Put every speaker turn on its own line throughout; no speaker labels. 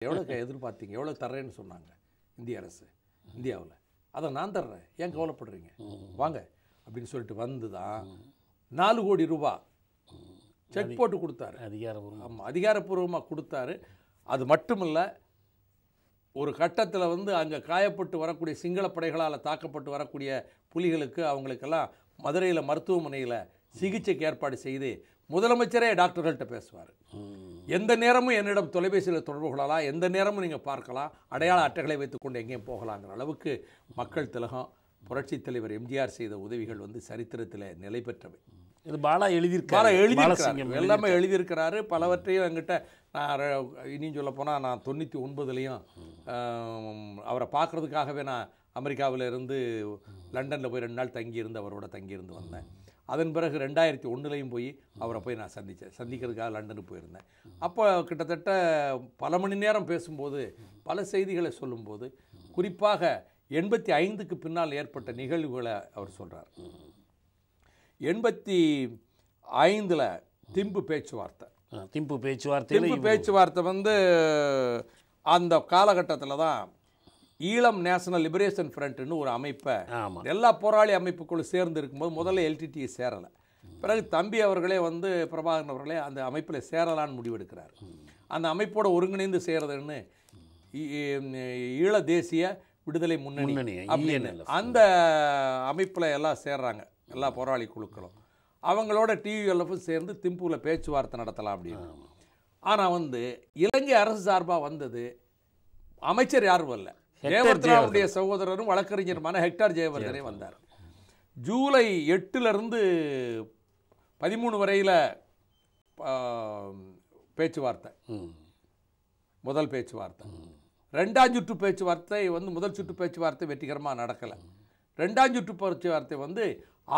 எவ்வளோ எதிர்பார்த்தீங்க, எவ்வளோ தர்றேன்னு சொன்னாங்க இந்திய அரசு இந்தியாவில், அதை நான் தர்றேன், ஏன் கவலைப்படுறீங்க, வாங்க அப்படின்னு சொல்லிட்டு வந்து தான் 4 கோடி ரூபாய் செக் போட்டு கொடுத்தாரு. ஆமாம், அதிகாரப்பூர்வமாக கொடுத்தாரு. அது மட்டுமில்லை, ஒரு கட்டத்தில் வந்து அங்கே காயப்பட்டு வரக்கூடிய சிங்கள படைகளால் தாக்கப்பட்டு வரக்கூடிய புலிகளுக்கு அவங்களுக்கெல்லாம் மதுரையில் மருத்துவமனையில் சிகிச்சைக்கு ஏற்பாடு செய்து முதலமைச்சரே டாக்டர்கள்ட்ட பேசுவார். எந்த நேரமும் என்னிடம் தொலைபேசியில் தொடர்பு கொள்ளலாம், எந்த நேரமும் நீங்கள் பார்க்கலாம், அடையாள அட்டைகளை வைத்துக்கொண்டு எங்கேயும் போகலாங்கிற அளவுக்கு மக்கள் திலகம் புரட்சி தலைவர் எம்ஜிஆர் செய்த உதவிகள் வந்து சரித்திரத்தில் நிலை பெற்றவை.
இது பாலா எழுதியிருக்காரு,
எல்லாமே எழுதியிருக்கிறாரு. பலவற்றையும் என்கிட்ட நான் இனியும் சொல்ல போனால் நான் 99லையும் அவரை பார்க்குறதுக்காகவே நான் அமெரிக்காவில் இருந்து லண்டனில் போய் 2 நாள் தங்கியிருந்து அவரோட தங்கியிருந்து வந்தேன். அதன் பிறகு 2001லையும் போய் அவரை போய் நான் சந்திக்கிறதுக்காக லண்டனுக்கு போயிருந்தேன். அப்போ கிட்டத்தட்ட பல மணி நேரம் பேசும்போது பல செய்திகளை சொல்லும்போது குறிப்பாக 85க்கு பின்னால் ஏற்பட்ட நிகழ்வுகளை அவர் சொல்கிறார். 85ல் திம்பு பேச்சுவார்த்தை வந்து அந்த காலகட்டத்தில் தான் ஈழம் நேஷனல் லிபரேஷன் ஃப்ரண்ட்னு ஒரு அமைப்பை எல்லா போராளி அமைப்புக்குள்ளே சேர்ந்து இருக்கும்போது முதல்ல எல்டிடி சேரலை. பிறகு தம்பி அவர்களே வந்து பிரபாகரன் அவர்களே அந்த அமைப்பில் சேரலான்னு முடிவெடுக்கிறார். அந்த அமைப்போட ஒருங்கிணைந்து சேரதுன்னு ஈழ தேசிய விடுதலை முன்னணி அப்படின்னு அந்த அமைப்பில் எல்லாம் சேர்றாங்க, எல்லா போராளி குழுக்களும். அவங்களோட டியூஎல்எஃப்பும் சேர்ந்து திம்புவில் பேச்சுவார்த்தை நடத்தலாம் அப்படின்னு. ஆனால் வந்து இலங்கை அரசு சார்பாக வந்தது அமைச்சர் யாரும் வரல. ஜெயவர்தனாவுடைய சகோதரரும் வழக்கறிஞருமான ஹெக்டார் ஜெயவர்தனே வந்தார். ஜூலை 8லிருந்து 13 வரையில் பேச்சுவார்த்தை, முதல் பேச்சுவார்த்தை. 2ஆம் சுற்று பேச்சுவார்த்தை வந்து முதல் சுற்று பேச்சுவார்த்தை வெற்றிகரமாக நடக்கலை. 2ஆம் சுற்று பேச்சுவார்த்தை வந்து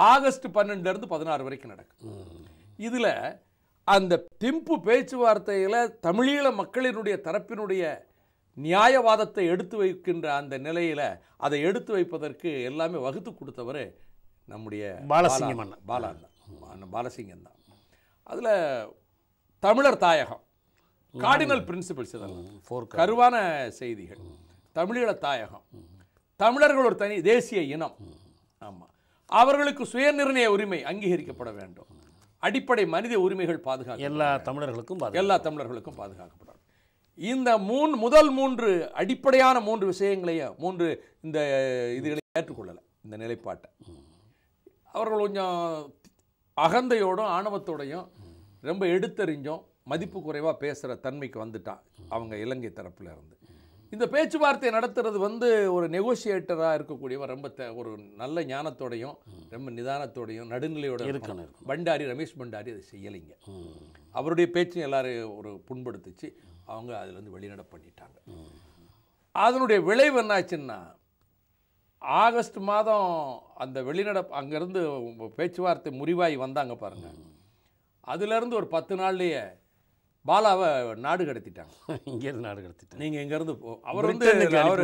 ஆகஸ்ட் 12லிருந்து 16 வரைக்கும் நடக்கும். இதில் அந்த திம்பு பேச்சுவார்த்தையில் தமிழீழ மக்களினுடைய தரப்பினுடைய நியாயவாதத்தை எடுத்து வைக்கின்ற அந்த நிலையில் அதை எடுத்து வைப்பதற்கு எல்லாமே வகுத்து கொடுத்தவர் நம்முடைய பாலசிங்கம் தான். அதில் தமிழர் தாயகம், கார்டினல் பிரின்சிபல்ஸ், இதெல்லாம் கருவான செய்திகள். தமிழீழ தாயகம், தமிழர்கள் ஒரு தனி தேசிய இனம், ஆமாம், அவர்களுக்கு சுயநிர்ணய உரிமை அங்கீகரிக்கப்பட வேண்டும், அடிப்படை மனித உரிமைகள் பாதுகாக்க எல்லா தமிழர்களுக்கும் பாதுகாக்கப்படும். இந்த முதல் 3 அடிப்படையான 3 விஷயங்களையும் இந்த இதுகளை ஏற்றுக்கொள்ளலை. இந்த நிலைப்பாட்டை அவர்கள் கொஞ்சம் அகந்தையோடும் ஆணவத்தோடையும் ரொம்ப எடுத்தறிஞ்சும் மதிப்பு குறைவாக பேசுகிற தன்மைக்கு வந்துட்டான் அவங்க இலங்கை தரப்பில் இருந்து. இந்த பேச்சுவார்த்தையை நடத்துறது வந்து ஒரு நெகோசியேட்டராக இருக்கக்கூடியவர் ரொம்ப ஒரு நல்ல ஞானத்தோடையும் ரொம்ப நிதானத்தோடையும் நடுநிலையோட இருக்கணும். ரமேஷ் பண்டாரி அதை செய்யலைங்க. அவருடைய பேச்சும் எல்லாரும் ஒரு புண்படுத்துச்சு. அவங்க அதுலேருந்து வெளிநடை பண்ணிட்டாங்க. அதனுடைய விளைவு என்னாச்சுன்னா, ஆகஸ்ட் மாதம் அந்த வெளிநடை அங்கேருந்து பேச்சுவார்த்தை முறிவாகி வந்தாங்க பாருங்கள். அதுலேருந்து ஒரு 10 நாள்லேயே பாலாவை நாடு கடத்திட்டாங்க.
இங்கேருந்து நாடு கடத்திட்டாங்க.
நீங்கள் இங்கேருந்து அவர் வந்து அவர்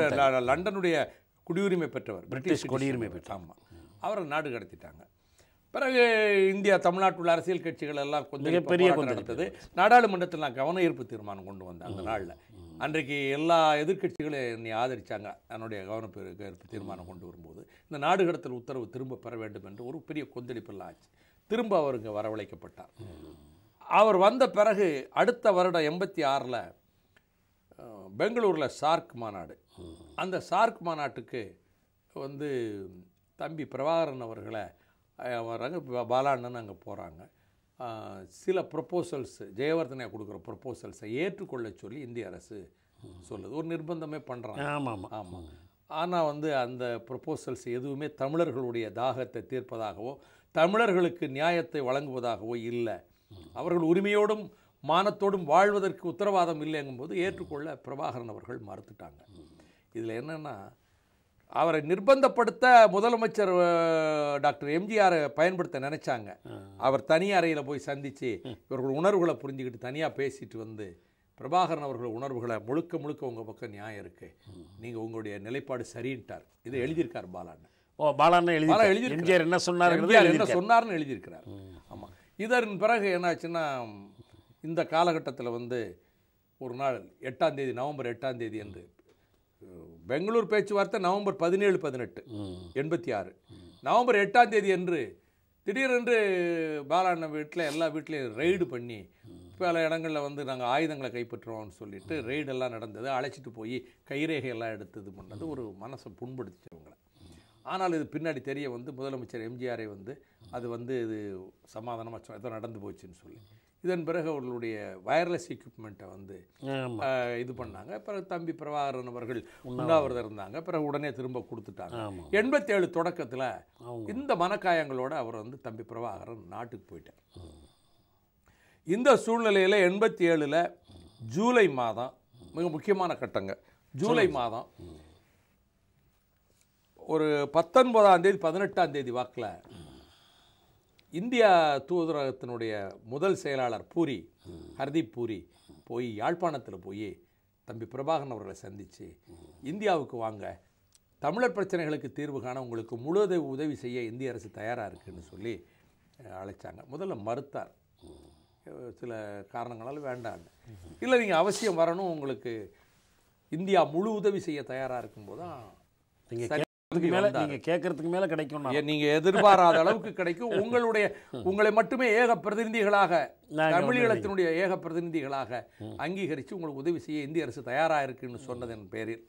லண்டனுடைய குடியுரிமை பெற்றவர், பிரிட்டிஷ் குடியுரிமை பெற்றார். ஆமாம், அவரை நாடு கடத்திட்டாங்க. பிறகு இந்தியா தமிழ்நாட்டுள்ள அரசியல் கட்சிகள் எல்லாம் கொஞ்சம் பெரிய நடந்தது. நாடாளுமன்றத்தில் நான் கவன ஈர்ப்பு தீர்மானம் கொண்டு வந்தேன். அந்த நாளில் அன்றைக்கு எல்லா எதிர்கட்சிகளும் என்னை ஆதரித்தாங்க. என்னுடைய கவன ஈர்ப்பு தீர்மானம் கொண்டு வரும்போது இந்த நாடு கடத்தல் உத்தரவு திரும்ப பெற வேண்டும் என்று ஒரு பெரிய கொந்தளிப்பெல்லாம் ஆச்சு. திரும்ப அவருக்கு வரவழைக்கப்பட்டார். அவர் வந்த பிறகு அடுத்த வருடம் 86ல் பெங்களூரில் சார்க் மாநாடு. அந்த சார்க் மாநாட்டுக்கு வந்து தம்பி பிரபாகரன் அவர்களை வர்றாங்க, பாலாண்ணன் அங்கே போகிறாங்க. சில ப்ரொப்போசல்ஸ், ஜெயவர்தனை கொடுக்குற ப்ரொப்போசல்ஸை ஏற்றுக்கொள்ள சொல்லி இந்திய அரசு சொல்லுது. ஒரு நிர்பந்தமே பண்ணுறாங்க. ஆமாம். ஆனால் வந்து அந்த ப்ரொப்போசல்ஸ் எதுவுமே தமிழர்களுடைய தாகத்தை தீர்ப்பதாகவோ தமிழர்களுக்கு நியாயத்தை வழங்குவதாகவோ இல்லை. அவர்கள் உரிமையோடும் மானத்தோடும் வாழ்வதற்கு உத்தரவாதம் இல்லைங்கும்போது ஏற்றுக்கொள்ள பிரபாகரன் அவர்கள் மறுத்துட்டாங்க. இதில் என்னென்னா, அவரை நிர்பந்தப்படுத்த முதலமைச்சர் டாக்டர் எம்ஜிஆரை பயன்படுத்த நினைச்சாங்க. அவர் தனி அறையில் போய் சந்தித்து இவர்கள் உணர்வுகளை புரிஞ்சுக்கிட்டு தனியாக பேசிட்டு வந்து பிரபாகரன் அவர்கள் உணர்வுகளை முழுக்க உங்கள் பக்கம் நியாயம் இருக்குது, நீங்கள் உங்களுடைய நிலைப்பாடு சரின்ட்டார். இதை எழுதியிருக்கார் பாலாண்ணன்.
எழுதியிருக்கார். என்ன
சொன்னார்னு எழுதியிருக்கிறார். ஆமாம். இதன் பிறகு என்னாச்சுன்னா, இந்த காலகட்டத்தில் வந்து ஒரு நாள் 8ஆம் தேதி நவம்பர் 8ஆம் தேதி என்று பெங்களூர் பேச்சுவார்த்தை நவம்பர் 17, 18 86. நவம்பர் 8ஆம் தேதி என்று திடீரென்று பாலாண்ணன் வீட்டில் எல்லா வீட்லேயும் ரெய்டு பண்ணி பல இடங்களில் வந்து நாங்கள் ஆயுதங்களை கைப்பற்றுவோம்னு சொல்லிட்டு ரெய்டெல்லாம் நடந்தது. அழைச்சிட்டு போய் கைரேகையெல்லாம் எடுத்து இது பண்ணது ஒரு மனசை புண்படுத்திச்சவங்களை. ஆனால் இது பின்னாடி தெரிய வந்து முதலமைச்சர் எம்ஜிஆரை வந்து அது வந்து இது சமாதானமாக ஏதோ நடந்து போச்சுன்னு சொல்லி இதன் பிறகு அவர்களுடைய வயர்லெஸ் எக்யூப்மெண்ட்டை வந்து இது பண்ணாங்க. பிறகு தம்பி பிரபாகரன் அவர்கள் உண்ணாவிரதம் இருந்தாங்க. பிறகு உடனே திரும்ப கொடுத்துட்டாங்க. 87 தொடக்கத்தில் இந்த மனக்காயங்களோடு அவர் வந்து தம்பி பிரபாகரன் நாட்டுக்கு போயிட்டார். இந்த சூழ்நிலையில் 87 ஜூலை மாதம் மிக முக்கியமான கட்டங்க. ஜூலை மாதம் ஒரு 19ஆம் தேதி 18ஆம் தேதி வாக்கில் இந்தியா தூதரகத்தினுடைய முதல் செயலாளர் பூரி, ஹர்தீப் பூரி போய் யாழ்ப்பாணத்தில் போய் தம்பி பிரபாகரன் அவர்களை சந்தித்து இந்தியாவுக்கு வாங்க, தமிழர் பிரச்சனைகளுக்கு தீர்வு காண உங்களுக்கு முழு உதவி செய்ய இந்திய அரசு தயாராக இருக்குன்னு சொல்லி அழைச்சாங்க. முதல்ல மறுத்தார், சில காரணங்களால் வேண்டான்னு. இல்லை நீங்கள் அவசியம் வரணும், உங்களுக்கு இந்தியா முழு உதவி செய்ய தயாராக இருக்கும்போது தான்
நீங்கள் கேட்கறதுக்கு மேலே கிடைக்கும்,
நீங்கள் எதிர்பாராத அளவுக்கு கிடைக்கும். உங்களை மட்டுமே ஏக பிரதிநிதிகளாக, தமிழீழத்தினுடைய ஏக பிரதிநிதிகளாக அங்கீகரித்து உங்களுக்கு உதவி செய்ய இந்திய அரசு தயாராக இருக்குன்னு சொன்னதன் பேரில்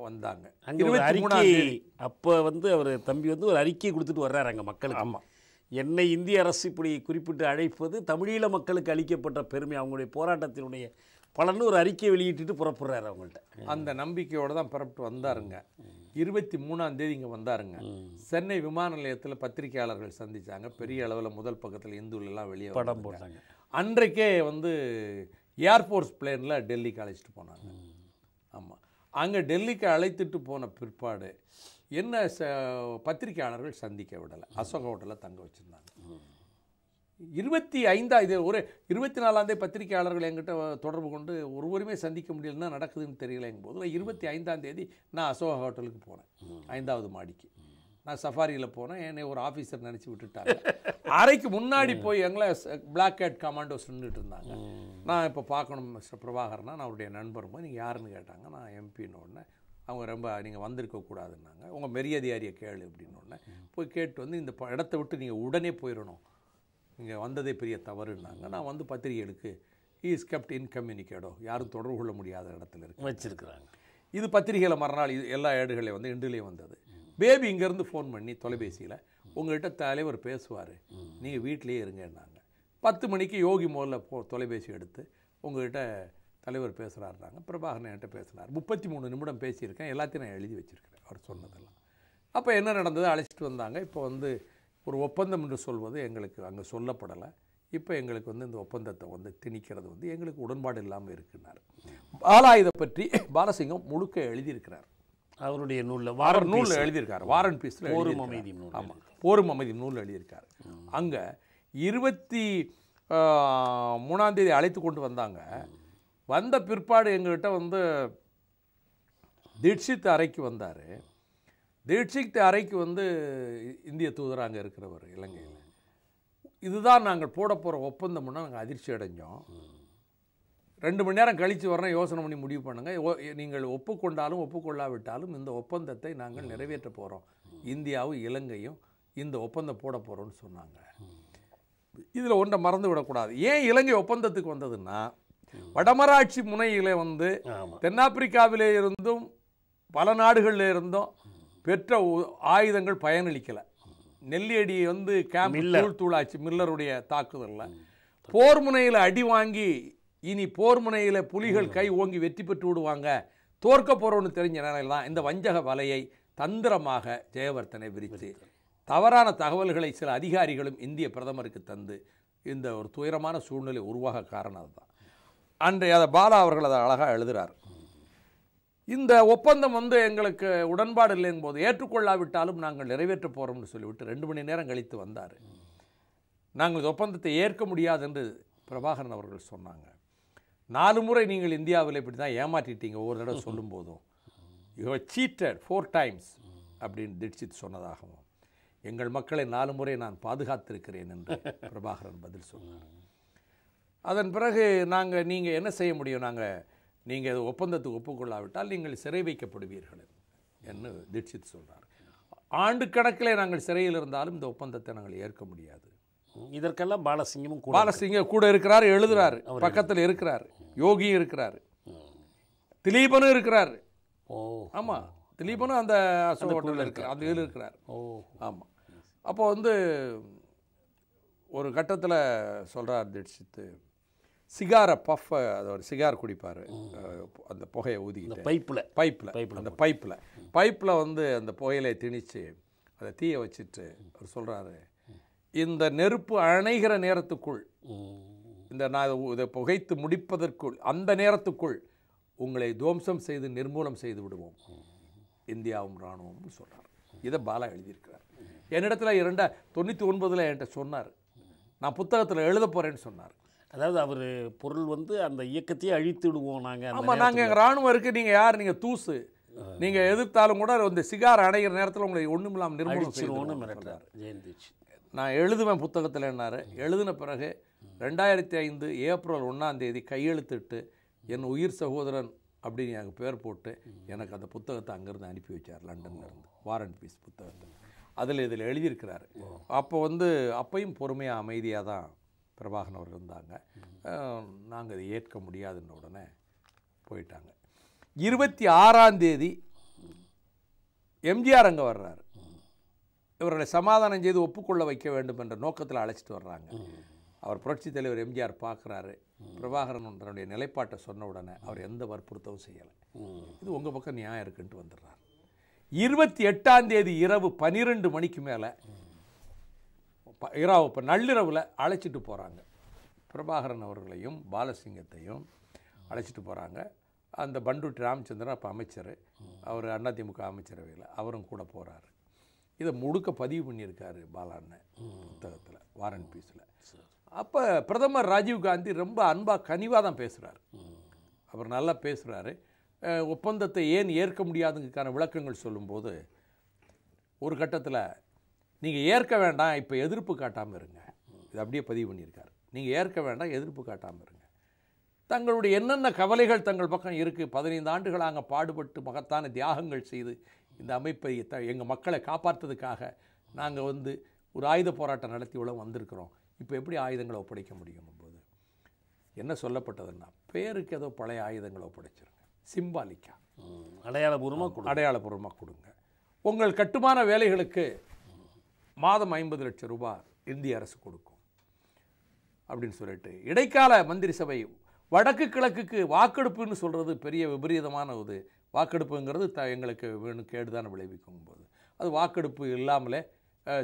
வந்தாங்க.
23ஆம் தேதி அப்போ வந்து அவர் தம்பி வந்து ஒரு அறிக்கை கொடுத்துட்டு வர்றாரு அங்கே மக்களுக்கு.
ஆமாம்,
என்னை இந்திய அரசு இப்படி குறிப்பிட்டு அழைப்பது தமிழீழ மக்களுக்கு அளிக்கப்பட்ட பெருமை, அவங்களுடைய போராட்டத்தினுடைய பலன்னு ஒரு அறிக்கை வெளியிட்டு புறப்படுறாரு அவங்கள்ட்ட.
அந்த நம்பிக்கையோடு தான் புறப்பட்டு வந்தாருங்க. 23ஆம் தேதி இங்கே வந்தாருங்க. சென்னை விமான நிலையத்தில் பத்திரிகையாளர்கள் சந்தித்தாங்க. பெரிய அளவில் முதல் பக்கத்தில் இந்துலாம் வெளியே
படம் போட்டாங்க.
அன்றைக்கே வந்து ஏர்ஃபோர்ஸ் பிளேனில் டெல்லிக்கு அழைச்சிட்டு போனாங்க. ஆமாம், அங்கே டெல்லிக்கு அழைத்துட்டு போன பிற்பாடு என்ன பத்திரிகையாளர்கள் சந்திக்க விடலை, அசோக ஹோட்டலில் தங்க வச்சுருந்தாங்க. 25 ஒரு 24ஆம் தேதி பத்திரிகையாளர்கள் என்கிட்ட தொடர்பு கொண்டு ஒருவருமே சந்திக்க முடியலன்னா நடக்குதுன்னு தெரியலைங்கும் போது 25ஆம் தேதி நான் அசோகா ஹோட்டலுக்கு போனேன். 5வது மாடிக்கு நான் சஃபாரியில் போனேன். என்னை ஒரு ஆஃபீஸர் நினச்சி விட்டுட்டாங்க. அறைக்கு முன்னாடி போய் எங்களை பிளாக் கேட் கமாண்டோஸ் நின்றுட்டு இருந்தாங்க. நான் இப்போ பார்க்கணும் மிஸ்டர் பிரபாகரனா, நான் அவருடைய நண்பர். போய் நீங்கள் யாருன்னு கேட்டாங்க. நான் எம்பின்னு உடனே அவங்க ரொம்ப நீங்கள் வந்திருக்கக்கூடாதுன்னாங்க. உங்கள் மெரியாதியாரியை கேளு அப்படின்னு உடனே போய் கேட்டு வந்து இந்த இடத்த விட்டு நீங்கள் உடனே போயிடணும், நீங்கள் வந்ததே பெரிய தவறுன்னாங்க. நான் வந்து பத்திரிகைகளுக்கு இஸ் கெப்ட் இன்கம்யூனிகேடோ, யாரும் தொடர்பு கொள்ள முடியாத இடத்துல இருக்கு
வச்சுருக்குறாங்க.
இது பத்திரிகையில் மறுநாள் இது எல்லா ஏடுகளையும் வந்து இன்றுலேயும் வந்தது. பேபி இங்கேருந்து ஃபோன் பண்ணி தொலைபேசியில் உங்கள்கிட்ட தலைவர் பேசுவார், நீங்கள் வீட்டிலேயே இருங்கன்னாங்க. 10 மணிக்கு யோகி மோலில் தொலைபேசி எடுத்து உங்கள்கிட்ட தலைவர் பேசுகிறாருனாங்க. பிரபாகரன் என்கிட்ட பேசினார். 33 நிமிடம் பேசியிருக்கேன், எல்லாத்தையும் நான் எழுதி வச்சுருக்கிறேன் அவர் சொன்னதெல்லாம். அப்போ என்ன நடந்தது, அழைச்சிட்டு வந்தாங்க. இப்போ வந்து ஒரு ஒப்பந்தம் என்று சொல்வது எங்களுக்கு அங்கே சொல்லப்படலை. இப்போ எங்களுக்கு வந்து இந்த ஒப்பந்தத்தை வந்து திணிக்கிறது வந்து எங்களுக்கு உடன்பாடு இல்லாமல் இருக்குன்னார். பாலா இதை பற்றி பாலசிங்கம் முழுக்க எழுதியிருக்கிறார்.
அவருடைய
நூலில் எழுதியிருக்கார். வாரன் பீஸில்
போரும் அமைதி.
ஆமாம், போரும் அமைதி நூலில் எழுதியிருக்கார். அங்கே 23ஆம் தேதி அழைத்து கொண்டு வந்தாங்க. வந்த பிற்பாடு எங்கள்கிட்ட வந்து தீட்சித் அறைக்கு வந்தார். தீட்சித் அறைக்கு வந்து இந்திய தூதர் அங்கே இருக்கிறவர் இலங்கையில், இதுதான் நாங்கள் போட போகிற ஒப்பந்தம்னா நாங்கள் அதிர்ச்சி அடைஞ்சோம். 2 மணி நேரம் கழித்து வரணும், யோசனை பண்ணி முடிவு பண்ணுங்கள், நீங்கள் ஒப்புக்கொண்டாலும் ஒப்புக்கொள்ளாவிட்டாலும் இந்த ஒப்பந்தத்தை நாங்கள் நிறைவேற்ற போகிறோம், இந்தியாவும் இலங்கையும் இந்த ஒப்பந்தம் போட போகிறோன்னு சொன்னாங்க. இதில் ஒன்றை மறந்து விடக்கூடாது. ஏன் இலங்கை ஒப்பந்தத்துக்கு வந்ததுன்னா, வடமராட்சி முனையில் வந்து தென்னாப்பிரிக்காவிலே இருந்தும் பல நாடுகளில் இருந்தும் பெற்ற ஆயுதங்கள் பயனளிக்கலை. நெல்லியடி வந்து கேம்ப் தூளாச்சு மில்லருடைய தாக்குதலில். போர் முனையில் அடி வாங்கி இனி போர் முனையில் புலிகள் கை ஓங்கி வெற்றி பெற்று விடுவாங்க, தோற்க போகிறோன்னு தெரிஞ்ச நேரம் தான் இந்த வஞ்சக வலையை தந்திரமாக ஜெயவர்த்தனை விரித்து தவறான தகவல்களை சில அதிகாரிகளும் இந்திய பிரதமருக்கு தந்து இந்த ஒரு துயரமான சூழ்நிலை உருவாக காரணம் அதுதான். அன்றைய அதை பாலா அவர்கள் அதை அழகாக எழுதுகிறார். இந்த ஒப்பந்தம் வந்து எங்களுக்கு உடன்பாடு இல்லைங்கும் போது ஏற்றுக்கொள்ளாவிட்டாலும் நாங்கள் நிறைவேற்ற போகிறோம்னு சொல்லிவிட்டு 2 மணி நேரம் கழித்து வந்தார். நாங்கள் இந்த ஒப்பந்தத்தை ஏற்க முடியாது என்று பிரபாகரன் அவர்கள் சொன்னாங்க. 4 முறை நீங்கள் இந்தியாவில் இப்படி தான் ஏமாற்றிட்டீங்க, ஒவ்வொரு தடவை சொல்லும் போதும் யூ ஹவ் சீட்டட் 4 times அப்படின்னு தீட்சித் சொன்னதாகவும், எங்கள் மக்களை 4 முறை நான் பாதுகாத்திருக்கிறேன் என்று பிரபாகரன் பதில் சொன்னார். அதன் பிறகு நீங்கள் என்ன செய்ய முடியும், நீங்கள் ஒப்பந்தத்துக்கு ஒப்புக்கொள்ளாவிட்டால் நீங்கள் சிறை வைக்கப்படுவீர்கள் என்று தீட்சித் சொல்கிறார். ஆண்டு கணக்கில் நாங்கள் சிறையில் இருந்தாலும் இந்த ஒப்பந்தத்தை நாங்கள் ஏற்க முடியாது.
இதற்கெல்லாம்
பாலசிங்கம் கூட இருக்கிறார், எழுதுறாரு, பக்கத்தில் இருக்கிறார், யோகியும் இருக்கிறார், திலீபனும் இருக்கிறார். ஆமாம், திலீபனும் அந்த அசோக் ஹோட்டலில் இருக்கிறார், அந்த இதில் இருக்கிறார். ஆமாம். அப்போ ஒரு கட்டத்தில் சொல்கிறார் தீட்சித்து, சிகாரை பஃப்பை, அது ஒரு சிகார் குடிப்பார், அந்த புகையை ஊதிக்கிட்டு பைப்பில் அந்த பைப்பில் அந்த புகையிலை திணிச்சு அதை தீயை வச்சுட்டு அவர் சொல்கிறாரு, இந்த நெருப்பு அணைகிற நேரத்துக்குள், நான் இதை புகைத்து முடிப்பதற்குள், அந்த நேரத்துக்குள் உங்களை துவம்சம் செய்து நிர்மூலம் செய்து விடுவோம் இந்தியாவும் இராணுவம் சொல்கிறார். இதை பாலா எழுதியிருக்கிறார். என்னிடத்துல 1999 என்கிட்ட சொன்னார், நான் புத்தகத்தில் எழுத போகிறேன்னு சொன்னார்.
அதாவது அவர் பொருள் அந்த இயக்கத்தையே அழித்து விடுவோம் நாங்கள்.
ஆமாம், நாங்கள் எங்கள் இராணுவம் இருக்குது, நீங்கள் யார், நீங்கள் தூசு, நீங்கள் எதிர்த்தாலும் கூட இந்த சிகார் அணைகிற நேரத்தில் உங்களை ஒன்றும் இல்லாமல் நிர்மூலம் செய்வோன்னு மிரட்டுறார். நான் எழுதுவேன் புத்தகத்தில் என்னார். எழுதின பிறகு 2005 ஏப்ரல் 1 கையெழுத்திட்டு என் உயிர் சகோதரன் அப்படின்னு எனக்கு பேர் போட்டு எனக்கு அந்த புத்தகத்தை அங்கேருந்து அனுப்பி வச்சார், லண்டன்லேருந்து, வார் அண்ட் பீஸ் புத்தகத்தை. இதில் எழுதியிருக்கிறாரு. அப்போ அப்பையும் பொறுமையாக அமைதியாக தான் பிரபாகரன் அவர் இருந்தாங்க. நாங்கள் அதை ஏற்க முடியாதுன்ற உடனே போயிட்டாங்க. 26 எம்ஜிஆர் அங்கே வர்றாரு. இவர்களை சமாதானம் செய்து ஒப்புக்கொள்ள வைக்க வேண்டும் என்ற நோக்கத்தில் அழைச்சிட்டு வர்றாங்க. அவர் புரட்சித் தலைவர் எம்ஜிஆர் பார்க்குறாரு. பிரபாகரன் தன்னுடைய நிலைப்பாட்டை சொன்ன உடனே அவர் எந்த வற்புறுத்தவும் செய்யலை. இது உங்கள் பக்கம் நியாயம் இருக்குன்ட்டு வந்துடுறார். 28 இரவு 12 மணிக்கு மேலே இப்போ நள்ளிரவில் அழைச்சிட்டு போகிறாங்க. பிரபாகரன் அவர்களையும் பாலசிங்கத்தையும் அழைச்சிட்டு போகிறாங்க. அந்த பண்டுட்டி ராமச்சந்திரன் அப்போ அமைச்சர், அவர் அதிமுக அமைச்சரவையில், அவரும் கூட போகிறாரு. இதை முழுக்க பதிவு பண்ணியிருக்காரு பாலாண்ண புத்தகத்தில், வார் அண்ட் பீஸில். அப்போ பிரதமர் ராஜீவ்காந்தி ரொம்ப அன்பாக கனிவாக தான் பேசுகிறார். அவர் நல்லா பேசுகிறாரு. ஒப்பந்தத்தை ஏன் ஏற்க முடியாதுக்கான விளக்கங்கள் சொல்லும்போது ஒரு கட்டத்தில் நீங்கள் ஏற்க வேண்டாம், இப்போ எதிர்ப்பு காட்டாமல் இருங்க, இது அப்படியே பதிவு பண்ணியிருக்காரு. நீங்கள் ஏற்க வேண்டாம், எதிர்ப்பு காட்டாமல் இருங்க. தங்களுடைய என்னென்ன கவலைகள் தங்கள் பக்கம் இருக்குது, 15 ஆண்டுகளாக பாடுபட்டு மகத்தான தியாகங்கள் செய்து இந்த அமைப்பை எங்கள் மக்களை காப்பாற்றுறதுக்காக நாங்கள் ஒரு ஆயுத போராட்டம் நடத்தி உள்ள வந்திருக்கிறோம், இப்போ எப்படி ஆயுதங்களை ஒப்படைக்க முடியும் போது என்ன சொல்லப்பட்டதுன்னா, பேருக்கு ஏதோ பழைய ஆயுதங்களை ஒப்படைச்சிருங்க, சிம்பாலிக்கா, அடையாளபூர்வமாக கொடுங்க. உங்கள் கட்டுமான வேலைகளுக்கு மாதம் 50 லட்சம் ரூபாய் இந்திய அரசு கொடுக்கும் அப்படின்னு சொல்லிட்டு, இடைக்கால மந்திரி சபை வடக்கு கிழக்குக்கு வாக்கெடுப்புன்னு சொல்கிறது பெரிய விபரீதமான வாக்கெடுப்புங்கிறது எங்களுக்கு வேணும் கேடுதான விளைவிக்கும் போது அது வாக்கெடுப்பு இல்லாமலே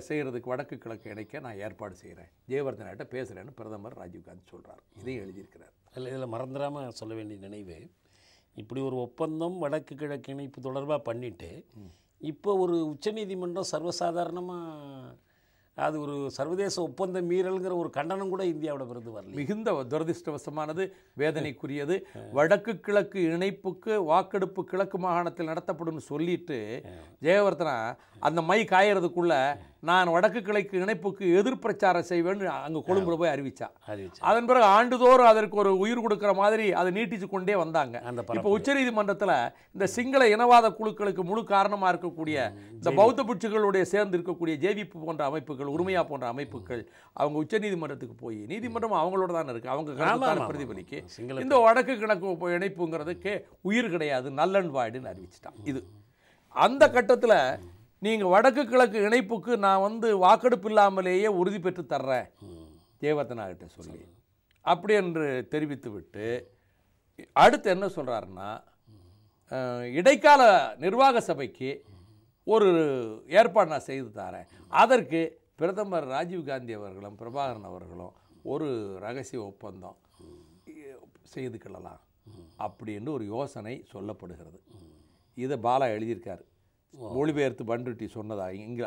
செய்கிறதுக்கு வடக்கு கிழக்கு இணைக்க நான் ஏற்பாடு செய்கிறேன், ஜெயவர்தனாட்ட பேசுகிறேன்னு பிரதமர் ராஜீவ்காந்தி சொல்கிறார். இதையும் எழுதியிருக்கிறார்.
இதில் மறந்துடாமல் சொல்ல வேண்டிய நினைவு, இப்படி ஒரு ஒப்பந்தம் வடக்கு கிழக்கு இணைப்பு தொடர்பாக பண்ணிவிட்டு இப்போ ஒரு உச்சநீதிமன்றம் சர்வசாதாரணமாக அது ஒரு சர்வதேச ஒப்பந்த மீறல்ங்கிற ஒரு கண்டனம் கூட இந்தியாவோட விருது வரல.
மிகுந்த துரதிருஷ்டவசமானது, வேதனைக்குரியது. வடக்கு கிழக்கு இணைப்புக்கு வாக்கெடுப்பு கிழக்கு மாகாணத்தில் நடத்தப்படும் சொல்லிட்டு ஜெயவர்தனா அந்த மை காயறதுக்குள்ள நான் வடக்கு கிழக்கு இணைப்புக்கு எதிர்பிரச்சாரம் செய்வேன்னு அங்கே கொழும்புல போய் அறிவிச்சா. அதன் பிறகு ஆண்டுதோறும் அதற்கு ஒரு உயிர் கொடுக்குற மாதிரி அதை நீட்டிச்சு கொண்டே வந்தாங்க. இப்போ உச்சநீதிமன்றத்தில் இந்த சிங்கள இனவாத குழுக்களுக்கு முழு காரணமாக இருக்கக்கூடிய இந்த பௌத்த பிட்சுகளுடைய சேர்ந்து இருக்கக்கூடிய ஜேவிபி போன்ற அமைப்புகள், உரிமையா போன்ற அமைப்புகள், அவங்க உச்சநீதிமன்றத்துக்கு போய், நீதிமன்றம் அவங்களோட தானே இருக்குது, அவங்க கருத்தான பிரதிபலிக்கு இந்த வடக்கு கிழக்கு இணைப்புங்கிறதுக்கு உயிர் கிடையாது, நல்லன் வாய்டுன்னு அறிவிச்சிட்டான். இது அந்த கட்டத்தில் நீங்கள் வடக்கு கிழக்கு இணைப்புக்கு நான் வாக்கெடுப்பு இல்லாமலேயே உறுதி பெற்று தர்றேன் ஜெயவர்தனாகிட்ட சொல்லி அப்படி என்று தெரிவித்து விட்டு அடுத்து என்ன சொல்கிறாருன்னா, இடைக்கால நிர்வாக சபைக்கு ஒரு ஏற்பாடு நான் செய்து தரேன், அதற்கு பிரதமர் ராஜீவ்காந்தி அவர்களும் பிரபாகரன் அவர்களும் ஒரு ரகசிய ஒப்பந்தம் செய்து கொள்ளலாம் அப்படின்னு ஒரு யோசனை சொல்லப்படுகிறது. இதை பாலா எழுதியிருக்காரு. மொழிபெயர்த்து பண்டுட்டி சொன்னதா இங்கே